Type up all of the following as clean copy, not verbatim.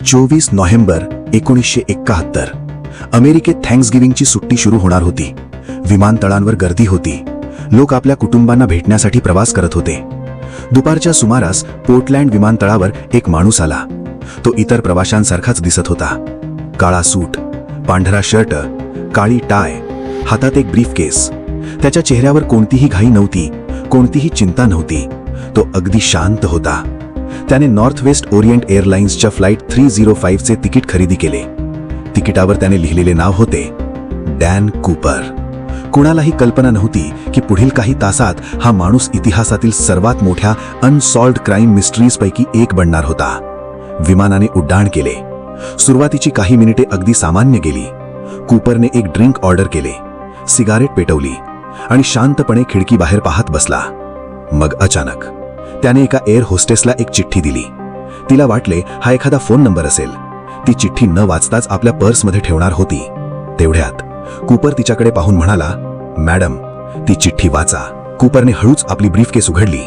24 November 1971 अमेरिकेत थँक्सगिव्हिंगची सुट्टी सुरू होणार होती. विमानतळांवर गर्दी होती. लोक आपल्या कुटुंबांना भेटण्यासाठी प्रवास करत होते. दुपारच्या सुमारास पोर्टलँड विमानतळावर एक माणूस आला. तो इतर प्रवाशांसारखाच दिसत होता. काळा सूट, पांढरा शर्ट, काळी टाय, हातात एक ब्रीफकेस. त्याच्या चेहऱ्यावर कोणतीही घाई नव्हती, कोणतीही चिंता नव्हती. तो अगदी शांत होता. त्याने नॉर्थ वेस्ट ओरिएंट एअरलाइन्सच्या फ्लाईट 305 चे तिकीट खरेदी केले. तिकिटावर त्याने लिहिलेले नाव होते डॅन कूपर. कुणालाही कल्पना नव्हती की पुढील काही तासात हा माणूस इतिहासातील सर्वात मोठ्या अनसॉल्व्ड क्राईम मिस्ट्रीज पैकी एक बनणार होता. विमानाने उड्डाण केले. सुरुवातीची काही मिनिटे अगदी सामान्य गेली. कूपरने एक ड्रिंक ऑर्डर केले, सिगारेट पेटवली आणि शांतपणे खिडकीबाहेर पाहत बसला. मग अचानक त्याने एका एअर होस्टेसला एक चिठ्ठी दिली. तिला वाटले हा एखादा फोन नंबर असेल. ती चिठ्ठी न वाचताच आपल्या पर्समध्ये ठेवणार होती. तेवढ्यात कूपर तिच्याकडे पाहून म्हणाला, मॅडम, ती चिठ्ठी वाचा. कूपरने हळूच आपली ब्रीफकेस उघडली.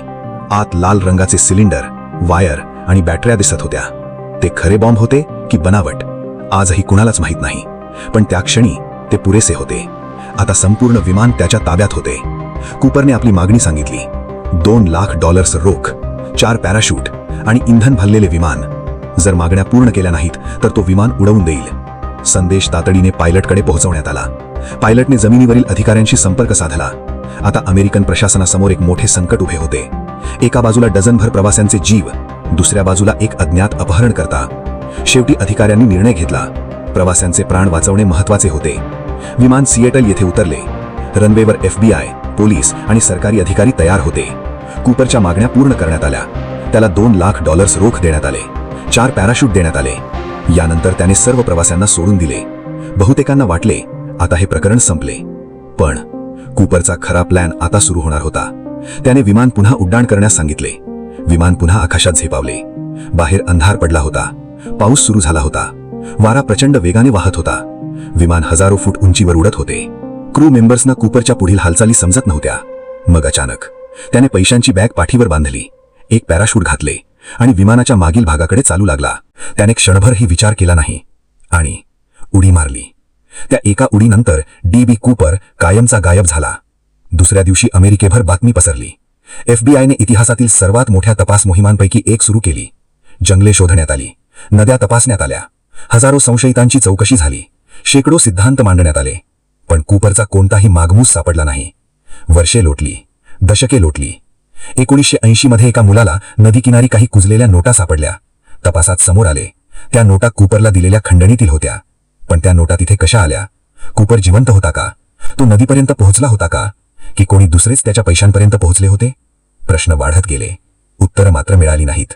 आत लाल रंगाचे सिलेंडर, वायर आणि बॅटऱ्या दिसत होत्या. ते खरे बॉम्ब होते की बनावट आजही कुणालाच माहीत नाही, पण त्या क्षणी ते पुरेसे होते. आता संपूर्ण विमान त्याच्या ताब्यात होते. कूपरने आपली मागणी सांगितली. $2 लाख रोख, 4 पॅराशूट आणि इंधन भरलेले विमान. जर मागण्या पूर्ण केल्या नाहीत तर तो विमान उडवून देईल. संदेश तातडीने पायलटकडे पोहोचवण्यात आला. पायलटने जमिनीवरील अधिकाऱ्यांशी संपर्क साधला. आता अमेरिकन प्रशासनासमोर एक मोठे संकट उभे होते. एका बाजूला डझनभर प्रवाशांचे जीव, दुसऱ्या बाजूला एक अज्ञात अपहरणकर्ता. शेवटी अधिकाऱ्यांनी निर्णय घेतला. प्रवाशांचे प्राण वाचवणे महत्वाचे होते. विमान सिएटल येथे उतरले. रनवेवर FBI, पोलीस आणि सरकारी अधिकारी तयार होते. कूपरच्या मागण्या पूर्ण करण्यात आल्या. त्याला $2 लाख रोख देण्यात आले. 4 पॅराशूट देण्यात आले. यानंतर त्याने सर्व प्रवाशांना सोडून दिले. बहुतेकांना वाटले आता हे प्रकरण संपले. पण कूपरचा खरा प्लॅन आता सुरू होणार होता. त्याने विमान पुन्हा उड्डाण करण्यास सांगितले. विमान पुन्हा आकाशात झेपावले. बाहेर अंधार पडला होता. पाऊस सुरू झाला होता. वारा प्रचंड वेगाने वाहत होता. विमान हजारो फूट उंचीवर उडत होते. क्रू मेंबर्सना कूपरच्या पुढील हालचाली समजत नव्हत्या. मग अचानक त्याने पैशांची बॅग पाठीवर बांधली, एक पॅराशूट घातले आणि विमानाच्या मागील भागाकडे चालू लागला. त्याने क्षणभरही विचार केला नाही आणि उडी मारली. त्या एका उडीनंतर DB कूपर कायमचा गायब झाला. दुसऱ्या दिवशी अमेरिकेभर बातमी पसरली. FBIने इतिहासातील सर्वात मोठ्या तपास मोहिमांपैकी एक सुरू केली. जंगले शोधण्यात आली, नद्या तपासण्यात आल्या, हजारो संशयितांची चौकशी झाली, शेकडो सिद्धांत मांडण्यात आले. पण कूपरचा कोणताही मागमूस सापडला नाही. वर्षे लोटली, दशके लोटली. 1980 मध्ये एका मुलाला नदीकिनारी काही कुजलेल्या नोटा सापडल्या. तपासात समोर आले त्या नोटा कूपरला दिलेल्या खंडणीतील होत्या. पण त्या नोटा तिथे कशा आल्या? कूपर जिवंत होता का? तो नदीपर्यंत पोहोचला होता का? की कोणी दुसरेच त्याच्या पैशांपर्यंत पोहोचले होते? प्रश्न वाढत गेले. उत्तरं मात्र मिळाली नाहीत.